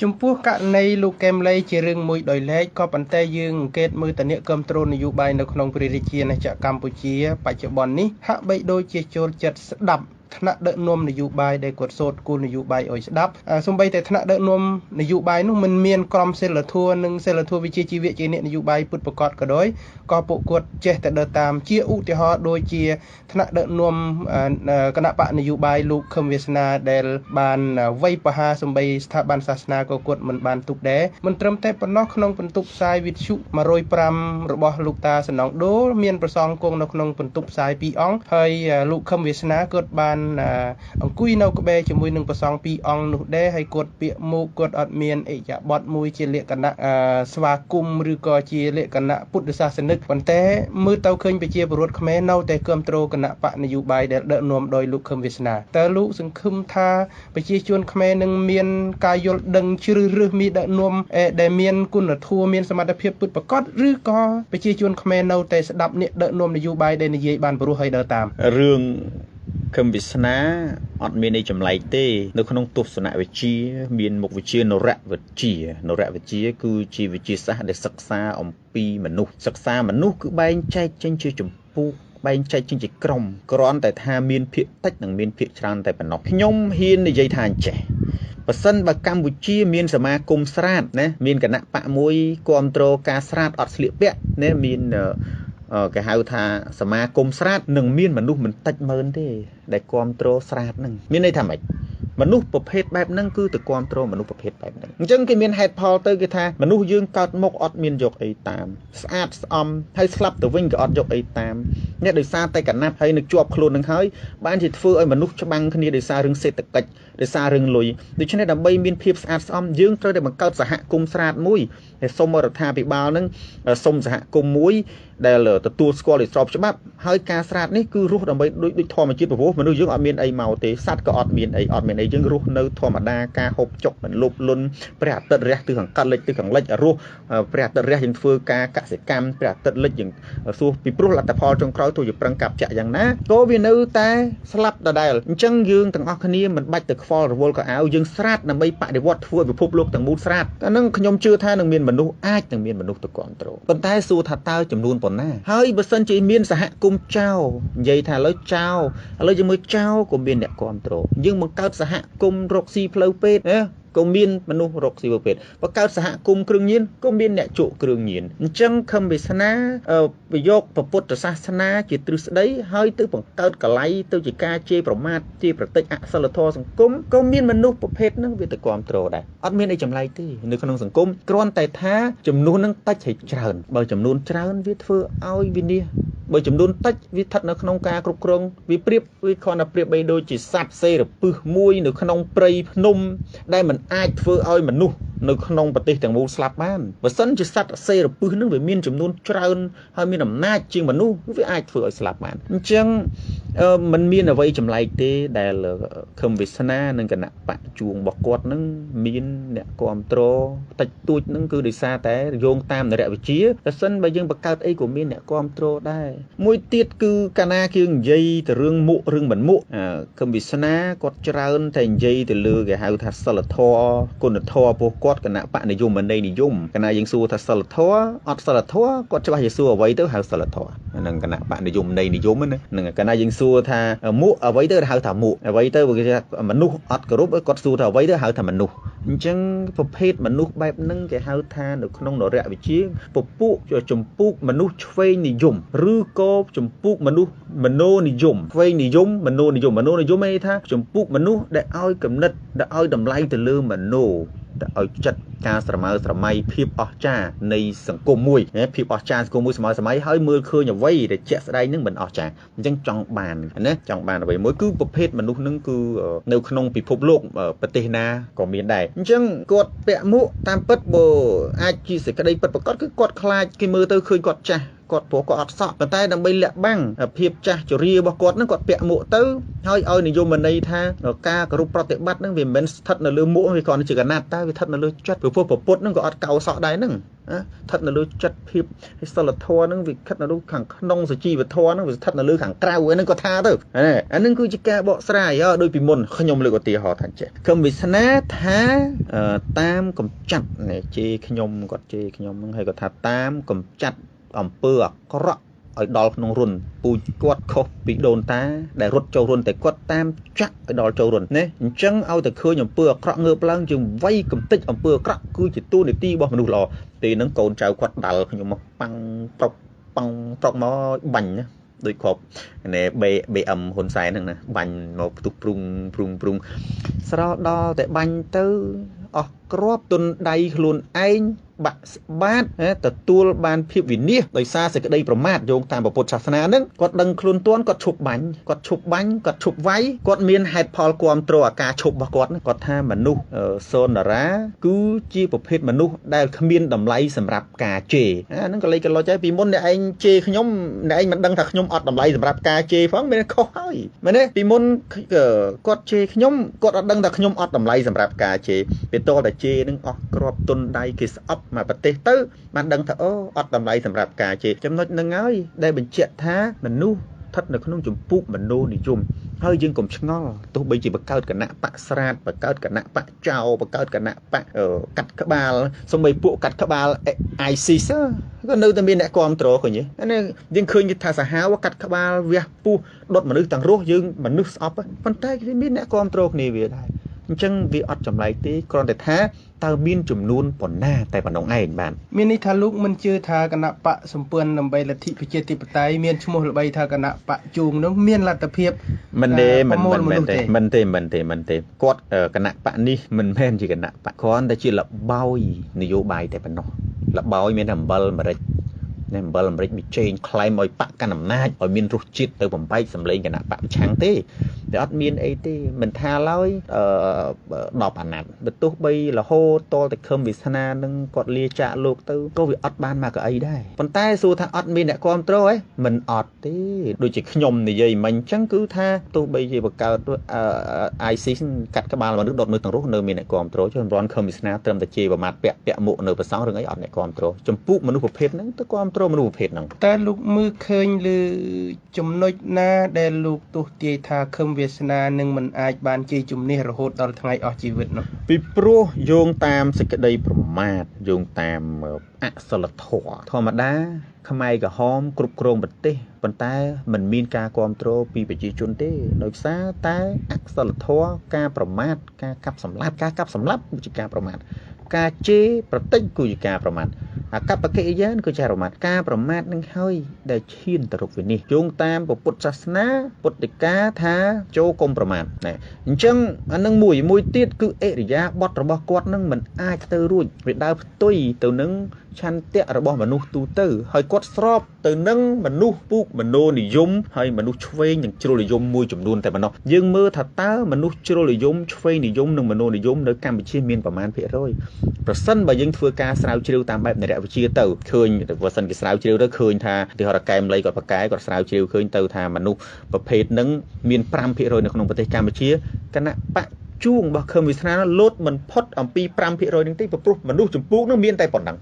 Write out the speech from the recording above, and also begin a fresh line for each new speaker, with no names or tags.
ចំពោះករណីលោកកែមលីជារឿងមួយដោយឡែកក៏ប៉ុន្តែយើងអង្កេតមើលតអ្នកគ្រប់គ្រងនយោបាយនៅក្នុងព្រះរាជាណាចក្រកម្ពុជាបច្ចុប្បន្ននេះហាក់បីដូចជាចូលចិត្តស្ដាប់ថ្នាក់ដឹកនាំនយោបាយដែលគាត់សូត្រគោលនយោបាយឲ្យស្ដាប់សូម្បីតែថ្នាក់ដឹកនាំនយោបាយនោះមិនមានក្រមសីលធម៌និងសីលធម៌វិជ្ជាជីវៈជាអ្នកនយោបាយពុតប្រកបក៏ដោយក៏ពួកគាត់ចេះតែដើរតាមជាឧទាហរណ៍ដូចជាថ្នាក់ដឹកនាំគណៈបកនយោបាយលោកខឹមវាសនាដែលបានវ័យប្រហារសម្បីស្ថាប័នសាសនាក៏គាត់មិនបានទុកដែរមិនត្រឹមតែប៉ុណ្ណោះក្នុងបន្ទប់ផ្សាយវិទ្យុ105របស់លោកតាសំណងដូលមានប្រសងគង់នៅក្នុងបន្ទប់ផ្សាយ2អង្គហើយលោកខឹមវាសនាគាត់បានអង្គុយនៅក្បែរជាមួយនឹងប្រសង2អង្គនោះដែរហើយគាត់ពាក្យមុខគាត់អត់មានអិយាបថមួយជាលក្ខណៈស្វាគមន៍ឬក៏ជាលក្ខណៈពុទ្ធសាសនិកប៉ុន្តែមើលទៅឃើញប្រជាពលរដ្ឋខ្មែរនៅតែគ្រប់គ្រងគណៈបកនយោបាយដែលដឹកនាំដោយលោកខឹមវាសនាតើលោកសង្ឃឹមថាប្រជាជនខ្មែរនឹងមានការយល់ដឹងជ្រៅរើសមីដឹកនាំដែលមានគុណធម៌មានសមត្ថភាពពិតប្រាកដឬក៏ប្រជាជនខ្មែរនៅតែស្ដាប់អ្នកដឹកនាំនយោបាយដែលនិយាយបានព្រោះហើយដើរតាម
រឿងខឹមវាសនាអត់មានន័យចម្លែកទេនៅក្នុងទស្សនវិជ្ជាមានមុខវិជ្ជានរវិជ្ជាគឺជាវិទ្យាសាស្ត្រដែលសិក្សាអំពីមនុស្សសិក្សាមនុស្សគឺបែងចែកចេញជាចម្ពោះបែងចែកចេញជាក្រុមគ្រាន់តែថាមានភាគតិចនិងមានភាគច្រើនតែប៉ុណ្ណោះខ្ញុំហ៊ាននិយាយថាអញ្ចេះបើសិនបើកម្ពុជាមានសមាគមស្រាតណាមានគណៈបកមួយគ្រប់គ្រងការស្រាតអត់ស្លៀកពាក់ណាមានគេហៅថាសមាគមស្រាតនឹងមានមនុស្សមិនតិចម៉ឺនទេដែលគ្រប់គ្រងស្រាតហ្នឹងមានន័យថាម៉េចមនុស្សប្រភេទបែបហ្នឹងគឺទៅគ្រប់គ្រងមនុស្សប្រភេទបែបហ្នឹងអញ្ចឹងគេមានហេតុផលទៅគេថាមនុស្សយើងកើតមកអត់មានយកអីតាមស្អាតស្អំហើយស្លាប់ទៅវិញក៏អត់យកអីតាមអ្នកដោយសារតែកណាត់ហើយនឹងជាប់ខ្លួននឹងហើយបានជាធ្វើឲ្យមនុស្សច្បាំងគ្នាដោយសាររឿងសេដ្ឋកិច្ចដោយសាររឿងលុយដូច្នេះដើម្បីមានភាពស្អាតស្អំយើងត្រូវតែបង្កើតសហគមន៍ស្រាតមួយដែលសុំរដ្ឋាភិបាលនឹងសុំសហគមន៍មួយដែលទទួលស្គាល់ឲ្យស្របច្បាប់ហើយការស្រាតនេះគឺរស់ដើម្បីដូចធម្មជាតិព្រោះមនុស្សយើងអត់មានអីមកទេសត្វក៏អត់មានអីយើងរស់នៅធម្មតាការហូបចុកមិនលុបលុនព្រះអាទិត្យរះទិសខាងកើតលិចទិសខាងលិចរស់ព្រះអាទិត្យរះយើងធ្វើការកសិកម្មព្រះអាទិត្យលិចយើងសួរពីព្រោះលទ្ធផលចុងក្រោយទោះជាប្រឹងកាប់ចាក់យ៉ាងណាក៏វានៅតែស្លាប់ដដែលអញ្ចឹងយើងទាំងអស់គ្នាមិនបាច់ទៅខ្វល់រវល់ក៏អាវយើងស្រាតដើម្បីបដិវត្តធ្វើពិភពលោកទាំងមូលស្រាតតែនឹងខ្ញុំជឿថានឹងមានមនុស្សអាចនឹងមានមនុស្សទៅគ្រប់គ្រងប៉ុន្តែសួរថាតើចំនួនប៉ុណ្ណាហើយបើសិនជាមានសហគមន៍ចៅនិយាយថាឥឡូវចៅឥឡូវជាមួយចៅក៏មានអ្នកគ្រប់គ្រងយើងបង្កើតសហគមន៍រកស៊ីផ្លូវពេទ្យណាក៏មានមនុស្សរកស៊ីផ្លូវពេទ្យបង្កើតសហគមន៍គ្រឿងញៀនក៏មានអ្នកជក់គ្រឿងញៀនអញ្ចឹងខឹមវាសនាប្រយោគពុទ្ធសាសនាជាទ្រឹស្ដីហើយទៅបង្កើតកល័យទៅជាការជេរប្រមាថជាប្រតិចអសិលធម៌សង្គមក៏មានមនុស្សប្រភេទហ្នឹងវាទៅគ្រប់គ្រងដែរអត់មានអីចម្លែកទេនៅក្នុងសង្គមគ្រាន់តែថាចំនួនហ្នឹងតិចហើយច្រើនបើចំនួនច្រើនវាធ្វើឲ្យវិនាសបើចំនួនតិចវាស្ថិតនៅក្នុងការគ្រប់គ្រងវាគ្រាន់តែប្រៀបបីដូចជាសត្វសេរពឹសមួយនៅក្នុងព្រៃភ្នំដែលមិនអាចធ្វើឲ្យមនុស្សនៅក្នុងប្រទេសទាំងមូលស្លាប់បានបើសិនជាសត្វសេរពឹសនឹងវាមានចំនួនច្រើនហើយមានអំណាចជាងមនុស្សវាអាចធ្វើឲ្យស្លាប់បានអញ្ចឹងมันមានអ្វីចម្លែកទេដែលខឹមវាសនានិងគណៈបកជួងរបស់គាត់នឹងមានអ្នកគ្រប់គ្រងតិចតួចនឹងគឺដោយសារតែយោងតាមនរវិជ្ជាតែសិនបើយើងបង្កើតអីក៏មានអ្នកគ្រប់គ្រងដែរមួយទៀតគឺកាលណាគេនិយាយទៅរឿងមុខរឿងមិនមុខខឹមវាសនាគាត់ច្រើនតែនិយាយទៅលើគេហៅថាសិលធម៌គុណធម៌ពោះគាត់គណៈបកនិយមន័យនិយមកាលណាយើងសួរថាសិលធម៌អត់សិលធម៌គាត់ច្បាស់ជាសួរអ្វីទៅហៅសិលធម៌ហ្នឹងគណៈបកនិយមន័យនិយមហ្នឹងកាលណាយើងសួរថាមុខអ្វីទៅហៅថាមុខអ្វីទៅគេថាមនុស្សអត់គោរពគាត់សួរថាអ្វីទៅហៅថាមនុស្សអញ្ចឹងប្រភេទមនុស្សបែបហ្នឹងគេហៅថានៅក្នុងនរវិជ្ជាពពួកចម្ពោះមនុស្សឆ្វេងនិយមឬក៏ចម្ពោះមនុស្សមโนនិយមឆ្វេងនិយមមโนនិយមន័យថាចម្ពោះមនុស្សដែលឲ្យគំនិតដែលឲ្យតម្លៃទៅលើមโนដែលឲ្យចិត្តការស្រមើស្រមៃភាពអស្ចារ្យនៃសង្គមមួយភាពអស្ចារ្យសង្គមមួយសម័យហើយមើលឃើញអ្វីដែលជាក់ស្ដែងនឹងមិនអស្ចារ្យអញ្ចឹងចង់បានណាចង់បានអ្វីមួយគឺប្រភេទមនុស្សនឹងគឺនៅក្នុងពិភពលោកប្រទេសណាក៏មានដែរអញ្ចឹងគាត់ពាក់មួកតាមពិតបើអាចជាសេចក្តីពិតប្រាកដគឺគាត់ខ្លាចគេមើលទៅឃើញគាត់ចាស់ គាត់ព្រោះគាត់អត់សក់ប៉ុន្តែដើម្បីលាក់បាំងភាពចាស់ជរារបស់គាត់ហ្នឹងគាត់ពាក់មួកទៅហើយឲ្យនិយមន័យថាការគោរពប្រតិបត្តិហ្នឹងវាមិនមែនស្ថិតនៅលើមួកវាគ្រាន់តែជាកណាត់តែវាស្ថិតនៅលើចិត្តព្រោះពុទ្ធហ្នឹងក៏អត់កោសក់ដែរហ្នឹងស្ថិតនៅលើចិត្តភាពសិលធម៌ហ្នឹងវាស្ថិតនៅលើខាងក្នុងសុជីវធម៌ហ្នឹងវាស្ថិតនៅលើខាងក្រៅហ្នឹងក៏ថាទៅអាហ្នឹងគឺជាការបកស្រាយដោយពីមុនខ្ញុំលើកឧទាហរណ៍ថាចេះគំវាសនាថាតាមកំចាត់ជេរខ្ញុំគាត់ជេរខ្ញុំហ្នឹងហើយគាត់ថាតាមកំចាត់អំពើអាក្រក់ឲ្យដល់ក្នុងរុនពូជគាត់ខុសពីដូនតាដែលរត់ចូលរុនតែគាត់តាមចាក់ឲ្យដល់ចូលរុនណាអញ្ចឹងឲ្យតែឃើញអំពើអាក្រក់ងើបឡើងជាងវ័យកំតិចអំពើអាក្រក់គឺជាតួនាទីរបស់មនុស្សល្អពេលហ្នឹងកូនចៅគាត់ដាល់ខ្ញុំមកប៉ាំងប្រុកមកបាញ់ណាដូចគ្រាប់ណែ BM ហ៊ុនសែនហ្នឹងណាបាញ់មកផ្ទុះព្រុងស្រោដល់តែបាញ់ទៅអស់គ្រាប់ទុនដៃខ្លួនឯងបាក់ស្បាតទទួលបានភាពវិនិច្ឆ័យដោយសារសេចក្តីប្រមាថយោងតាមពុទ្ធសាសនាហ្នឹងគាត់ដឹងខ្លួនទាន់គាត់ឈប់បាញ់គាត់ឈប់វាយគាត់មានហេតុផលគ្រប់គ្រងអាការឈប់របស់គាត់គាត់ថាមនុស្សសូនតារាគឺជាប្រភេទមនុស្សដែលគ្មានតម្លៃសម្រាប់ការជេរហ្នឹងក៏លេចកលុចហើយពីមុនអ្នកឯងជេរខ្ញុំអ្នកឯងមិនដឹងថាខ្ញុំអត់តម្លៃសម្រាប់ការជេរផងមានខុសហើយមែនទេពីមុនគាត់ជេរខ្ញុំគាត់អត់ដឹងថាខ្ញុំអត់តម្លៃសម្រាប់ការជេរពេលតតែជេរនឹងអស់គ្រាប់ទុនដៃគេស្អប់មកប្រទេសទៅបានដឹងថាអូអត់តម្លៃសម្រាប់ការជេរចំណុចហ្នឹងហើយដែលបញ្ជាក់ថាមនុស្សស្ថិតនៅក្នុងចម្ពោះមនោនិយមហើយយើងកុំឆ្ងល់ទោះបីជាបង្កើតគណៈបកស្រាតបង្កើតគណៈបកចៅបង្កើតគណៈបកកាត់ក្បាលសូម្បីពួកកាត់ក្បាល ISIS ក៏នៅតែមានអ្នកគ្រប់គ្រងឃើញទេអានេះយើងឃើញថាសាហាវកាត់ក្បាលវះពោះដុតមនុស្សទាំងរស់យើងមនុស្សស្អប់ប៉ុន្តែគេមានអ្នកគ្រប់គ្រងគ្នាវាដែរអញ្ចឹងវាអត់ចម្លែកទេគ្រាន់តែថាតើមានចំនួនប៉ុណ្ណាតែប៉ុណ្ណឹងឯងបាន
មាននេះថាលោកមិនជឿថាគណៈបកសម្ព័ន្ធដើម្បីលទ្ធិប្រជាធិបតេយ្យមានឈ្មោះល្បីថាគណៈបកជួងនោះមានលទ្ធភាព
មិនទេគាត់គណៈបកនេះមិនមែនជាគណៈបកគ្រាន់តែជាលបោយនយោបាយតែប៉ុណ្ណោះលបោយមានអំបិលអាមេរិកវាចេញក្លែងឲ្យបកកណ្ដាលអំណាចឲ្យមានរសជាតិទៅបំបែកសម្លេងគណៈបកប្រឆាំងទេតែអត់មានអីទេមិនថាឡើយ10អាណត្តិបើទោះបីរហូតតតែខឹមវាសនានឹងគាត់លាចាកលោកទៅក៏វាអត់បានមកកៅអីដែរប៉ុន្តែសួរថាអត់មានអ្នកគ្រប់គ្រងទេមិនអត់ទេដូចជាខ្ញុំនិយាយមិញអញ្ចឹងគឺថាទោះបីជាបង្កើត ISIS កាត់ក្បាលមនុស្សដុតមនុស្សទាំងរស់នៅមានអ្នកគ្រប់គ្រងចុះរំខឹមវាសនាត្រឹមតែជាប្រមាថពាក់មួកនៅប្រសងរឿងអីអត់អ្នកគ្រប់គ្រងចំពោះមនុស្សប្រភេទហ្នឹងទៅគ្រប់គ្រងមនុស្សប្រភេទហ្នឹង
តែលោកមើលឃើញលើចំណុចណាដែលលោកទស្សទាយថាខឹមវាសនានឹងមិនអាចបានជ័យជំនះរហូតដល់ថ្ងៃអស់ជីវិតនោះ
ពីព្រោះយោងតាមសេចក្តីប្រមាថយោងតាមអសិលធម៌ធម្មតាខ្មែរក្រហមគ្រប់គ្រងប្រទេសប៉ុន្តែមិនមានការគ្រប់គ្រងពីប្រជាជនទេដោយសារតែអសិលធម៌ការប្រមាថការកាប់សម្លាប់គឺជាការប្រមាថការជេរប្រតិចគឺជាការប្រមាថអាកប្បកិរិយាគឺជាប្រមាថការប្រមាថនឹងហើយដែលឈានទៅរកវិនិច្ឆ័យយោងតាមពុទ្ធសាសនាពុទ្ធិកាថាចូលកុំប្រមាថណាអញ្ចឹងអានឹងមួយទៀតគឺអរិយាបថរបស់គាត់នឹងមិនអាចទៅរួចវាដើរផ្ទុយទៅនឹងឆន្ទៈរបស់មនុស្សទូទៅហើយគាត់ស្របទៅនឹងមនុស្សពូកមនោនិយមហើយមនុស្សឆ្វេងនិងជ្រុលនិយមមួយចំនួនតែប៉ុណ្ណោះយើងមើលថាតើមនុស្សជ្រុលនិយមឆ្វេងនិយមនិងមនោនិយមនៅកម្ពុជាមានប្រមាណភាគរយប្រសិនបើយើងធ្វើការស្រាវជ្រាវតាមបែបនរវិទ្យាទៅឃើញបើសិនគេស្រាវជ្រាវទៅឃើញថាទីហោរកែមលីគាត់ប្រកែគាត់ស្រាវជ្រាវឃើញទៅថាមនុស្សប្រភេទហ្នឹងមាន 5% នៅក្នុងប្រទេសកម្ពុជាគណៈបកជួងរបស់ខឹមវាសនាលោតមិនផុតអំពី 5% ហ្នឹងទេព្រោះមនុស្សចម្ពោះហ្នឹងមានតែប៉ុណ្ណឹង